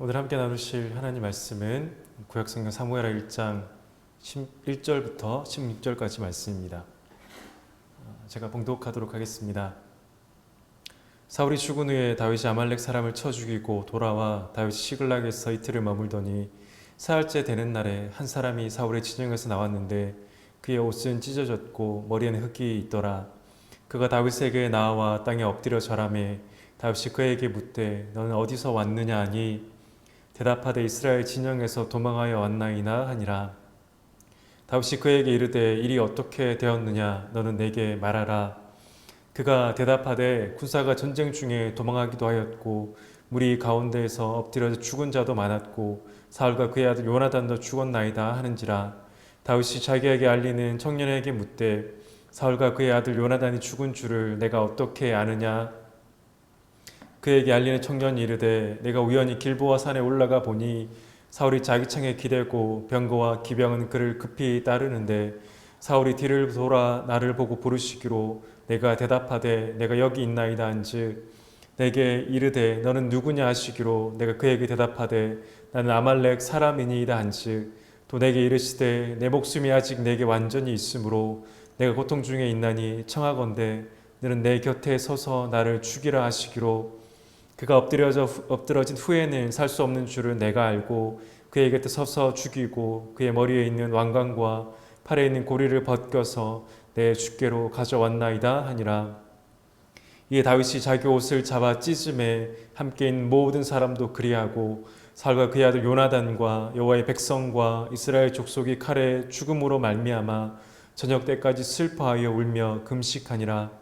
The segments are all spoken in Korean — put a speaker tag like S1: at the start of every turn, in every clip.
S1: 오늘 함께 나누실 하나님 말씀은 구약성경 사무엘하 1장 1절부터 16절까지 말씀입니다. 제가 봉독하도록 하겠습니다. 사울이 죽은 후에 다윗이 아말렉 사람을 쳐 죽이고 돌아와 다윗이 시글락에서 이틀을 머물더니 사흘째 되는 날에 한 사람이 사울의 진영에서 나왔는데 그의 옷은 찢어졌고 머리에는 흙이 있더라. 그가 다윗에게 나와 땅에 엎드려 절하매 다윗이 그에게 묻되 너는 어디서 왔느냐 하니 대답하되 이스라엘 진영에서 도망하여 왔나이다 하니라. 다윗이 그에게 이르되 일이 어떻게 되었느냐 너는 내게 말하라. 그가 대답하되 군사가 전쟁 중에 도망하기도 하였고 무리 가운데에서 엎드려 죽은 자도 많았고 사울과 그의 아들 요나단도 죽었나이다 하는지라. 다윗이 자기에게 알리는 청년에게 묻되 사울과 그의 아들 요나단이 죽은 줄을 내가 어떻게 아느냐. 그에게 알리는 청년이 이르되 내가 우연히 길보아 산에 올라가 보니 사울이 자기 창에 기대고 병거와 기병은 그를 급히 따르는데 사울이 뒤를 돌아 나를 보고 부르시기로 내가 대답하되 내가 여기 있나이다 한즉 내게 이르되 너는 누구냐 하시기로 내가 그에게 대답하되 나는 아말렉 사람이니이다 한즉 또 내게 이르시되 내 목숨이 아직 내게 완전히 있으므로 내가 고통 중에 있나니 청하건대 너는 내 곁에 서서 나를 죽이라 하시기로 그가 엎드러진 후에는 살 수 없는 줄을 내가 알고 그의 곁에 서서 죽이고 그의 머리에 있는 왕관과 팔에 있는 고리를 벗겨서 내 주께로 가져왔나이다 하니라. 이에 다윗이 자기 옷을 잡아 찢음에 함께 있는 모든 사람도 그리하고 사울과 그의 아들 요나단과 여호와의 백성과 이스라엘 족속이 칼에 죽음으로 말미암아 저녁 때까지 슬퍼하여 울며 금식하니라.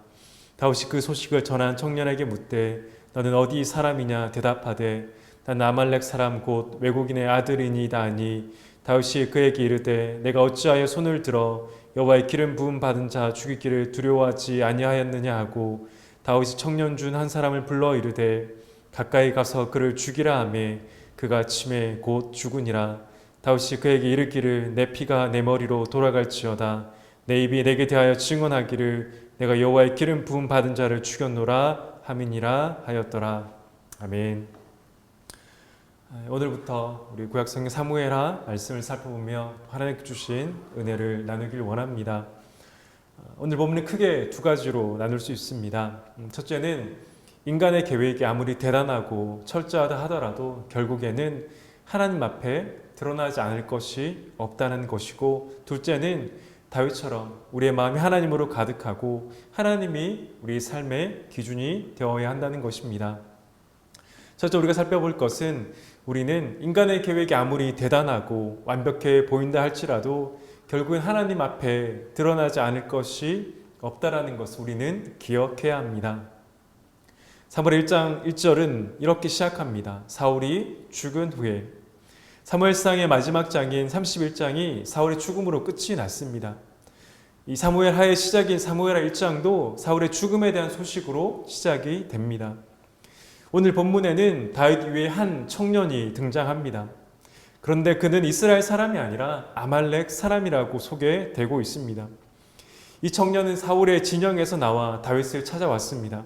S1: 다윗이 그 소식을 전한 청년에게 묻되 너는 어디 사람이냐 대답하되 난 아말렉 사람 곧 외국인의 아들이니이다 하니 다윗이 그에게 이르되 내가 어찌하여 손을 들어 여호와의 기름 부음 받은 자 죽이기를 두려워하지 아니하였느냐 하고 다윗이 청년 중 한 사람을 불러 이르되 가까이 가서 그를 죽이라 하매 그가 침에 곧 죽으니라. 다윗이 그에게 이르기를 내 피가 내 머리로 돌아갈지어다 내 입이 내게 대하여 증언하기를 내가 여호와의 기름 부음 받은 자를 죽였노라 함이니라 하였더라. 아멘. 오늘부터 우리 구약성경 사무엘하 말씀을 살펴보며 하나님께 주신 은혜를 나누길 원합니다. 오늘 본문은 크게 두 가지로 나눌 수 있습니다. 첫째는 인간의 계획이 아무리 대단하고 철저하다 하더라도 결국에는 하나님 앞에 드러나지 않을 것이 없다는 것이고, 둘째는 다윗처럼 우리의 마음이 하나님으로 가득하고 하나님이 우리 삶의 기준이 되어야 한다는 것입니다. 첫째 우리가 살펴볼 것은 우리는 인간의 계획이 아무리 대단하고 완벽해 보인다 할지라도 결국엔 하나님 앞에 드러나지 않을 것이 없다라는 것을 우리는 기억해야 합니다. 사무엘 1장 1절은 이렇게 시작합니다. 사울이 죽은 후에. 사무엘상의 마지막 장인 31장이 사울의 죽음으로 끝이 났습니다. 이 사무엘하의 시작인 사무엘하 1장도 사울의 죽음에 대한 소식으로 시작이 됩니다. 오늘 본문에는 다윗 위에 한 청년이 등장합니다. 그런데 그는 이스라엘 사람이 아니라 아말렉 사람이라고 소개되고 있습니다. 이 청년은 사울의 진영에서 나와 다윗을 찾아왔습니다.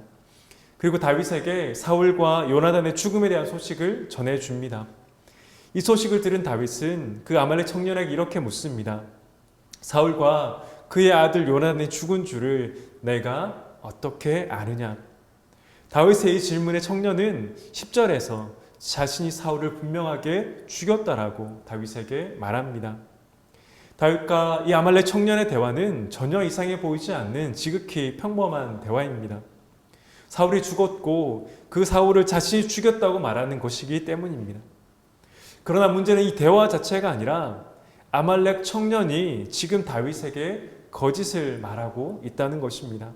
S1: 그리고 다윗에게 사울과 요나단의 죽음에 대한 소식을 전해줍니다. 이 소식을 들은 다윗은 그 아말렉 청년에게 이렇게 묻습니다. 사울과 그의 아들 요나단이 죽은 줄을 내가 어떻게 아느냐? 다윗의 이 질문에 청년은 10절에서 자신이 사울을 분명하게 죽였다라고 다윗에게 말합니다. 다윗과 이 아말렉 청년의 대화는 전혀 이상해 보이지 않는 지극히 평범한 대화입니다. 사울이 죽었고 그 사울을 자신이 죽였다고 말하는 것이기 때문입니다. 그러나 문제는 이 대화 자체가 아니라 아말렉 청년이 지금 다윗에게 거짓을 말하고 있다는 것입니다.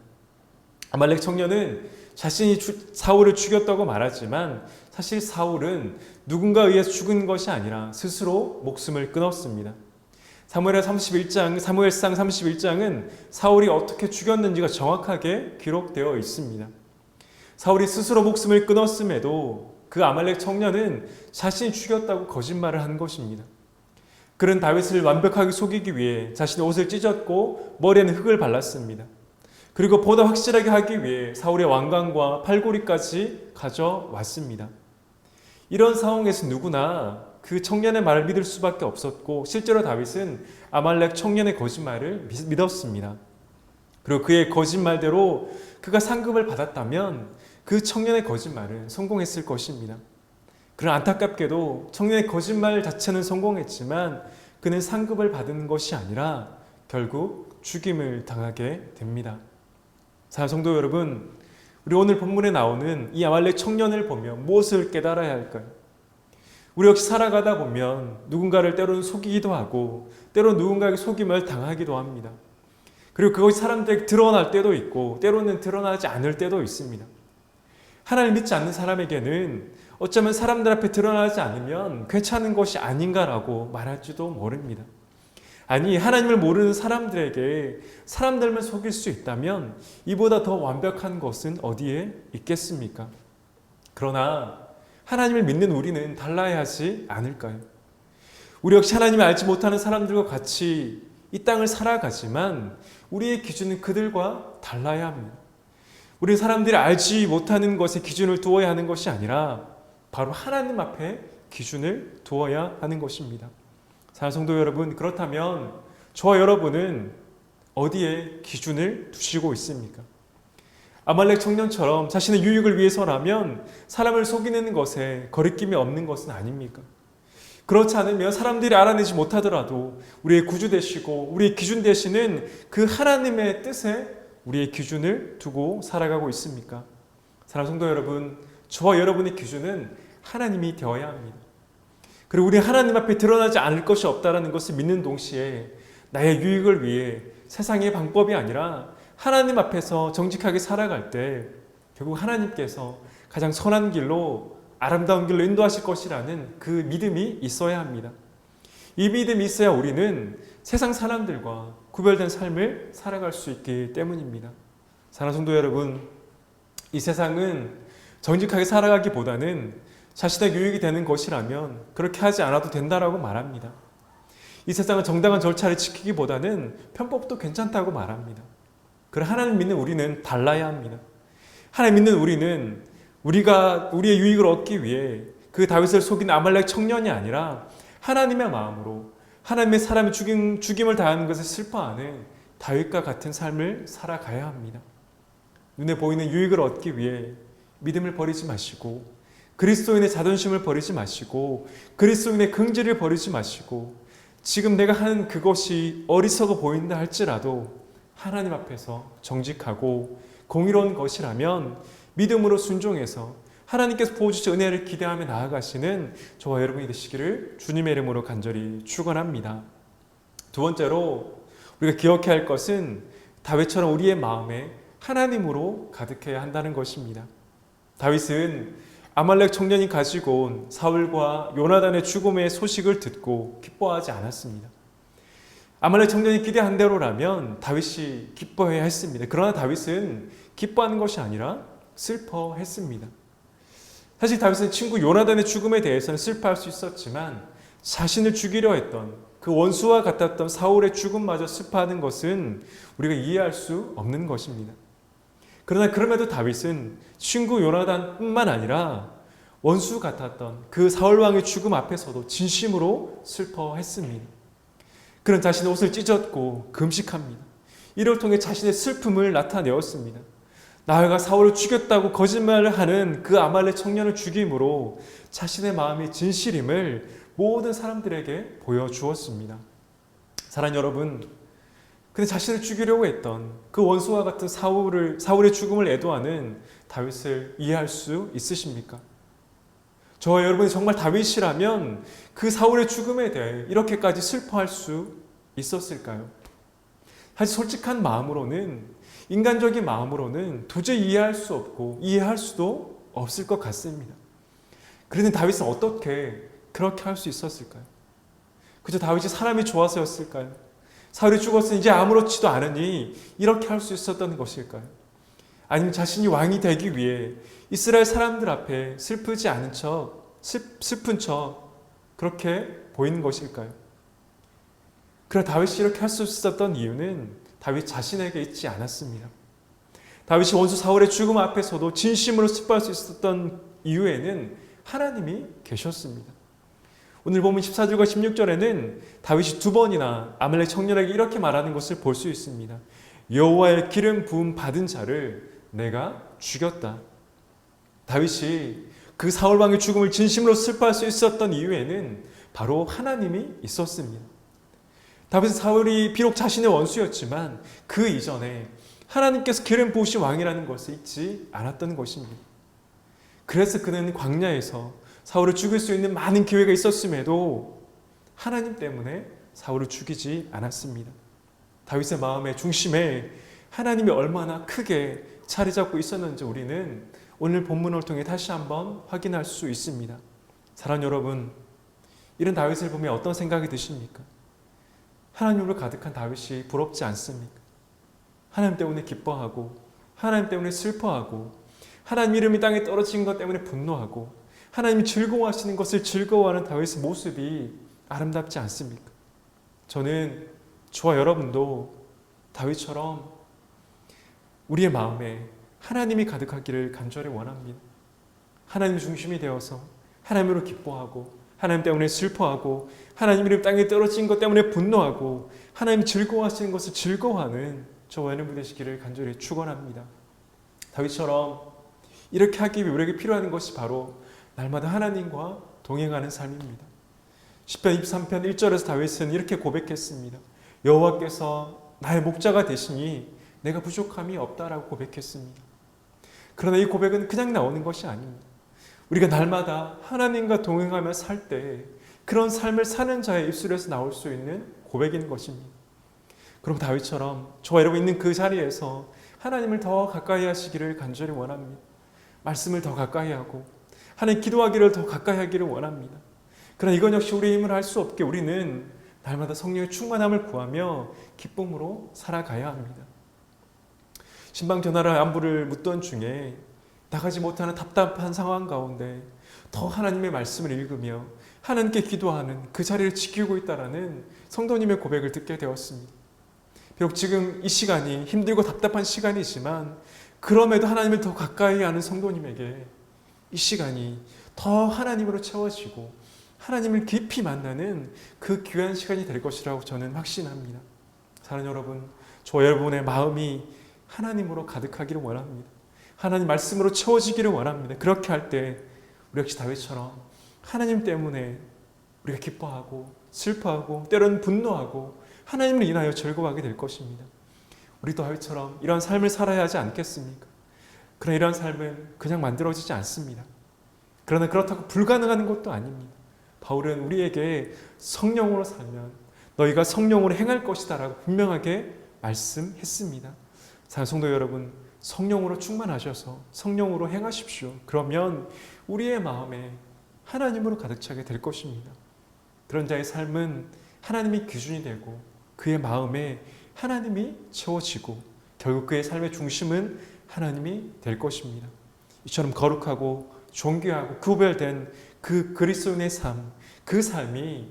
S1: 아말렉 청년은 자신이 사울을 죽였다고 말하지만 사실 사울은 누군가에 의해서 죽은 것이 아니라 스스로 목숨을 끊었습니다. 사무엘상 31장은 사울이 어떻게 죽였는지가 정확하게 기록되어 있습니다. 사울이 스스로 목숨을 끊었음에도 그 아말렉 청년은 자신이 죽였다고 거짓말을 한 것입니다. 그는 다윗을 완벽하게 속이기 위해 자신의 옷을 찢었고 머리에는 흙을 발랐습니다. 그리고 보다 확실하게 하기 위해 사울의 왕관과 팔고리까지 가져왔습니다. 이런 상황에서 누구나 그 청년의 말을 믿을 수밖에 없었고 실제로 다윗은 아말렉 청년의 거짓말을 믿었습니다. 그리고 그의 거짓말대로 그가 상급을 받았다면 그 청년의 거짓말은 성공했을 것입니다. 그러나 안타깝게도 청년의 거짓말 자체는 성공했지만 그는 상급을 받은 것이 아니라 결국 죽임을 당하게 됩니다. 사랑하는 성도 여러분, 우리 오늘 본문에 나오는 이 아말렉 청년을 보면 무엇을 깨달아야 할까요? 우리 역시 살아가다 보면 누군가를 때로는 속이기도 하고 때로는 누군가에게 속임을 당하기도 합니다. 그리고 그것이 사람들에게 드러날 때도 있고 때로는 드러나지 않을 때도 있습니다. 하나님을 믿지 않는 사람에게는 어쩌면 사람들 앞에 드러나지 않으면 괜찮은 것이 아닌가라고 말할지도 모릅니다. 아니, 하나님을 모르는 사람들에게 사람들만 속일 수 있다면 이보다 더 완벽한 것은 어디에 있겠습니까? 그러나 하나님을 믿는 우리는 달라야 하지 않을까요? 우리 역시 하나님을 알지 못하는 사람들과 같이 이 땅을 살아가지만 우리의 기준은 그들과 달라야 합니다. 우리 사람들이 알지 못하는 것에 기준을 두어야 하는 것이 아니라 바로 하나님 앞에 기준을 두어야 하는 것입니다. 사랑하는 성도 여러분, 그렇다면 저와 여러분은 어디에 기준을 두시고 있습니까? 아말렉 청년처럼 자신의 유익을 위해서라면 사람을 속이는 것에 거리낌이 없는 것은 아닙니까? 그렇지 않으면 사람들이 알아내지 못하더라도 우리의 구주 되시고 우리의 기준 되시는 그 하나님의 뜻에 우리의 기준을 두고 살아가고 있습니까? 사랑하는 성도 여러분, 저와 여러분의 기준은 하나님이 되어야 합니다. 그리고 우리 하나님 앞에 드러나지 않을 것이 없다는 것을 믿는 동시에 나의 유익을 위해 세상의 방법이 아니라 하나님 앞에서 정직하게 살아갈 때 결국 하나님께서 가장 선한 길로 아름다운 길로 인도하실 것이라는 그 믿음이 있어야 합니다. 이 믿음이 있어야 우리는 세상 사람들과 구별된 삶을 살아갈 수 있기 때문입니다. 사랑하는 성도 여러분, 이 세상은 정직하게 살아가기보다는 자신의 유익이 되는 것이라면 그렇게 하지 않아도 된다라고 말합니다. 이 세상은 정당한 절차를 지키기보다는 편법도 괜찮다고 말합니다. 그러나 하나님 믿는 우리는 달라야 합니다. 하나님 믿는 우리는 우리가 우리의 유익을 얻기 위해 그 다윗을 속인 아말렉 청년이 아니라 하나님의 마음으로 하나님의 사람이 죽임을 당하는 것을 슬퍼하는 다윗과 같은 삶을 살아가야 합니다. 눈에 보이는 유익을 얻기 위해 믿음을 버리지 마시고 그리스도인의 자존심을 버리지 마시고 그리스도인의 긍지를 버리지 마시고 지금 내가 하는 그것이 어리석어 보인다 할지라도 하나님 앞에서 정직하고 공의로운 것이라면 믿음으로 순종해서 하나님께서 부어주실 은혜를 기대하며 나아가시는 저와 여러분이 되시기를 주님의 이름으로 간절히 축원합니다. 두 번째로 우리가 기억해야 할 것은 다윗처럼 우리의 마음에 하나님으로 가득해야 한다는 것입니다. 다윗은 아말렉 청년이 가지고 온 사울과 요나단의 죽음의 소식을 듣고 기뻐하지 않았습니다. 아말렉 청년이 기대한 대로라면 다윗이 기뻐해야 했습니다. 그러나 다윗은 기뻐하는 것이 아니라 슬퍼했습니다. 사실 다윗은 친구 요나단의 죽음에 대해서는 슬퍼할 수 있었지만 자신을 죽이려 했던 그 원수와 같았던 사울의 죽음마저 슬퍼하는 것은 우리가 이해할 수 없는 것입니다. 그러나 그럼에도 다윗은 친구 요나단뿐만 아니라 원수 같았던 그 사울왕의 죽음 앞에서도 진심으로 슬퍼했습니다. 그는 자신의 옷을 찢었고 금식합니다. 이를 통해 자신의 슬픔을 나타내었습니다. 나아가 사울을 죽였다고 거짓말을 하는 그 아말렉 청년을 죽임으로 자신의 마음의 진실임을 모든 사람들에게 보여주었습니다. 사랑하는 여러분, 근데 자신을 죽이려고 했던 그 원수와 같은 사울의 죽음을 애도하는 다윗을 이해할 수 있으십니까? 저와 여러분이 정말 다윗이라면 그 사울의 죽음에 대해 이렇게까지 슬퍼할 수 있었을까요? 사실 솔직한 마음으로는, 인간적인 마음으로는 도저히 이해할 수 없고 이해할 수도 없을 것 같습니다. 그런데 다윗은 어떻게 그렇게 할 수 있었을까요? 그저 다윗이 사람이 좋아서였을까요? 사울이 죽었으니 이제 아무렇지도 않으니 이렇게 할 수 있었던 것일까요? 아니면 자신이 왕이 되기 위해 이스라엘 사람들 앞에 슬프지 않은 척, 슬픈 척 그렇게 보이는 것일까요? 그러나 다윗이 이렇게 할 수 있었던 이유는 다윗 자신에게 있지 않았습니다. 다윗이 원수 사울의 죽음 앞에서도 진심으로 슬퍼할 수 있었던 이유에는 하나님이 계셨습니다. 오늘 보면 14절과 16절에는 다윗이 두 번이나 아말렉 청년에게 이렇게 말하는 것을 볼 수 있습니다. 여호와의 기름 부음 받은 자를 내가 죽였다. 다윗이 그 사울 왕의 죽음을 진심으로 슬퍼할 수 있었던 이유에는 바로 하나님이 있었습니다. 다윗은 사울이 비록 자신의 원수였지만 그 이전에 하나님께서 기름 부으신 왕이라는 것을 잊지 않았던 것입니다. 그래서 그는 광야에서 사울을 죽일 수 있는 많은 기회가 있었음에도 하나님 때문에 사울을 죽이지 않았습니다. 다윗의 마음의 중심에 하나님이 얼마나 크게 자리 잡고 있었는지 우리는 오늘 본문을 통해 다시 한번 확인할 수 있습니다. 사랑하는 여러분, 이런 다윗을 보면 어떤 생각이 드십니까? 하나님으로 가득한 다윗이 부럽지 않습니까? 하나님 때문에 기뻐하고 하나님 때문에 슬퍼하고 하나님 이름이 땅에 떨어진 것 때문에 분노하고 하나님이 즐거워하시는 것을 즐거워하는 다윗의 모습이 아름답지 않습니까? 저는 저와 여러분도 다윗처럼 우리의 마음에 하나님이 가득하기를 간절히 원합니다. 하나님 중심이 되어서 하나님으로 기뻐하고 하나님 때문에 슬퍼하고 하나님 이름 땅에 떨어진 것 때문에 분노하고 하나님 즐거워하시는 것을 즐거워하는 저와 여러분 되시기를 간절히 축원합니다. 다윗처럼 이렇게 하기 위해 우리에게 필요한 것이 바로 날마다 하나님과 동행하는 삶입니다. 시편 23편 1절에서 다윗은 이렇게 고백했습니다. 여호와께서 나의 목자가 되시니 내가 부족함이 없다라고 고백했습니다. 그러나 이 고백은 그냥 나오는 것이 아닙니다. 우리가 날마다 하나님과 동행하며 살 때 그런 삶을 사는 자의 입술에서 나올 수 있는 고백인 것입니다. 그럼 다윗처럼 저와 여러분 있는 그 자리에서 하나님을 더 가까이 하시기를 간절히 원합니다. 말씀을 더 가까이 하고 하나님 기도하기를 더 가까이 하기를 원합니다. 그러나 이건 역시 우리의 힘을 할 수 없게 우리는 날마다 성령의 충만함을 구하며 기쁨으로 살아가야 합니다. 신방 전화를 안부를 묻던 중에 나가지 못하는 답답한 상황 가운데 더 하나님의 말씀을 읽으며 하나님께 기도하는 그 자리를 지키고 있다는 성도님의 고백을 듣게 되었습니다. 비록 지금 이 시간이 힘들고 답답한 시간이지만 그럼에도 하나님을 더 가까이 하는 성도님에게 이 시간이 더 하나님으로 채워지고 하나님을 깊이 만나는 그 귀한 시간이 될 것이라고 저는 확신합니다. 사랑하는 여러분, 저와 여러분의 마음이 하나님으로 가득하기를 원합니다. 하나님 말씀으로 채워지기를 원합니다. 그렇게 할 때 우리 역시 다윗처럼 하나님 때문에 우리가 기뻐하고 슬퍼하고 때로는 분노하고 하나님을 인하여 즐거워하게 될 것입니다. 우리 다윗처럼 이런 삶을 살아야 하지 않겠습니까? 그러나 이런 삶은 그냥 만들어지지 않습니다. 그러나 그렇다고 불가능한 것도 아닙니다. 바울은 우리에게 성령으로 살면 너희가 성령으로 행할 것이다 라고 분명하게 말씀했습니다. 사랑하는 성도 여러분, 성령으로 충만하셔서 성령으로 행하십시오. 그러면 우리의 마음에 하나님으로 가득 차게 될 것입니다. 그런 자의 삶은 하나님이 기준이 되고 그의 마음에 하나님이 채워지고 결국 그의 삶의 중심은 하나님이 될 것입니다. 이처럼 거룩하고 존귀하고 구별된 그 그리스도인의 삶, 그 삶이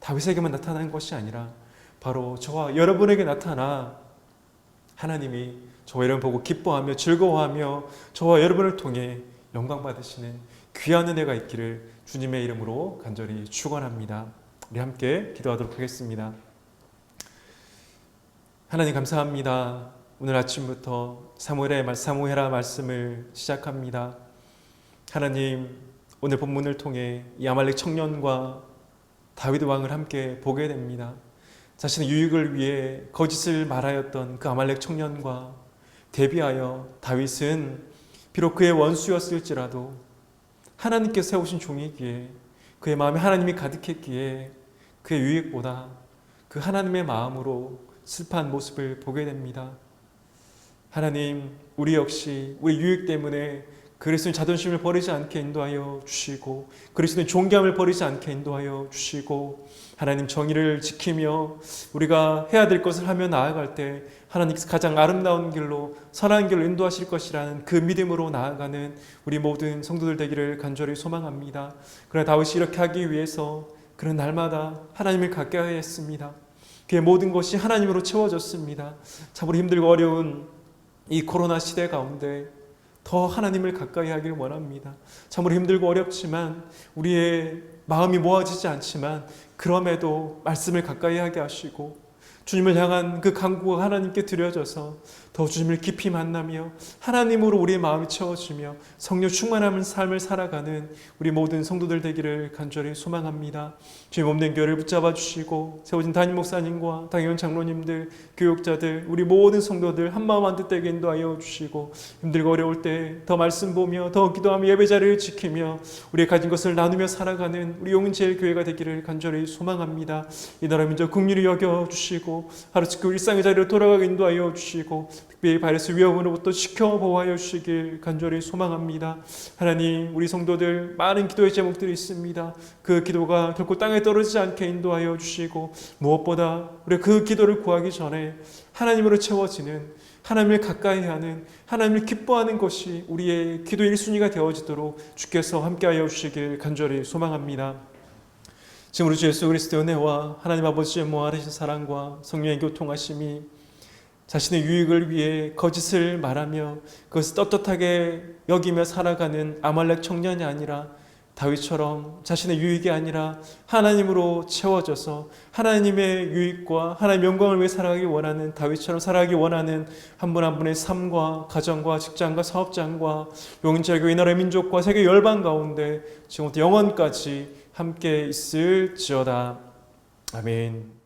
S1: 다윗에게만 나타난 것이 아니라 바로 저와 여러분에게 나타나 하나님이 저와 여러분 보고 기뻐하며 즐거워하며 저와 여러분을 통해 영광 받으시는 귀한 은혜가 있기를 주님의 이름으로 간절히 축원합니다. 우리 함께 기도하도록 하겠습니다. 하나님 감사합니다. 오늘 아침부터 사무엘하 말씀을 시작합니다. 하나님, 오늘 본문을 통해 이 아말렉 청년과 다윗 왕을 함께 보게 됩니다. 자신의 유익을 위해 거짓을 말하였던 그 아말렉 청년과 대비하여 다윗은 비록 그의 원수였을지라도 하나님께서 세우신 종이기에 그의 마음에 하나님이 가득했기에 그의 유익보다 그 하나님의 마음으로 슬퍼한 모습을 보게 됩니다. 하나님, 우리 역시 우리 유익 때문에 그리스도인 자존심을 버리지 않게 인도하여 주시고 그리스도인 존귀함을 버리지 않게 인도하여 주시고 하나님 정의를 지키며 우리가 해야 될 것을 하며 나아갈 때 하나님께서 가장 아름다운 길로 선한 길로 인도하실 것이라는 그 믿음으로 나아가는 우리 모든 성도들 되기를 간절히 소망합니다. 그러나 다윗이 이렇게 하기 위해서 그런 날마다 하나님을 가까이 했습니다. 그의 모든 것이 하나님으로 채워졌습니다. 참으로 힘들고 어려운 이 코로나 시대 가운데 더 하나님을 가까이 하길 원합니다. 참으로 힘들고 어렵지만 우리의 마음이 모아지지 않지만 그럼에도 말씀을 가까이 하게 하시고 주님을 향한 그 간구가 하나님께 드려져서 더 주님을 깊이 만나며 하나님으로 우리의 마음이 채워지며 성령 충만한 삶을 살아가는 우리 모든 성도들 되기를 간절히 소망합니다. 주님 몸된 교회를 붙잡아 주시고 세워진 담임 목사님과 당회원 장로님들, 교육자들, 우리 모든 성도들 한마음 한뜻 되게 인도하여 주시고 힘들고 어려울 때 더 말씀 보며 더 기도하며 예배자리를 지키며 우리의 가진 것을 나누며 살아가는 우리 용인제일 교회가 되기를 간절히 소망합니다. 이 나라 민족 긍휼히 여겨 주시고 하루치고 일상의 자리로 돌아가게 인도하여 주시고 특별히 바이러스 위험으로부터 지켜 보호하여 주시길 간절히 소망합니다. 하나님, 우리 성도들 많은 기도의 제목들이 있습니다. 그 기도가 결코 땅에 떨어지지 않게 인도하여 주시고 무엇보다 우리 그 기도를 구하기 전에 하나님으로 채워지는, 하나님을 가까이 하는, 하나님을 기뻐하는 것이 우리의 기도 1순위가 되어지도록 주께서 함께하여 주시길 간절히 소망합니다. 지금 우리 주 예수 그리스도의 은혜와 하나님 아버지의 무한하신 사랑과 성령의 교통하심이 자신의 유익을 위해 거짓을 말하며 그것을 떳떳하게 여기며 살아가는 아말렉 청년이 아니라 다윗처럼 자신의 유익이 아니라 하나님으로 채워져서 하나님의 유익과 하나님의 영광을 위해 살아가기 원하는, 다윗처럼 살아가기 원하는 한 분 한 분의 삶과 가정과 직장과 사업장과 용인제일교회 이 나라의 민족과 세계 열방 가운데 지금부터 영원까지 함께 있을지어다. 아멘.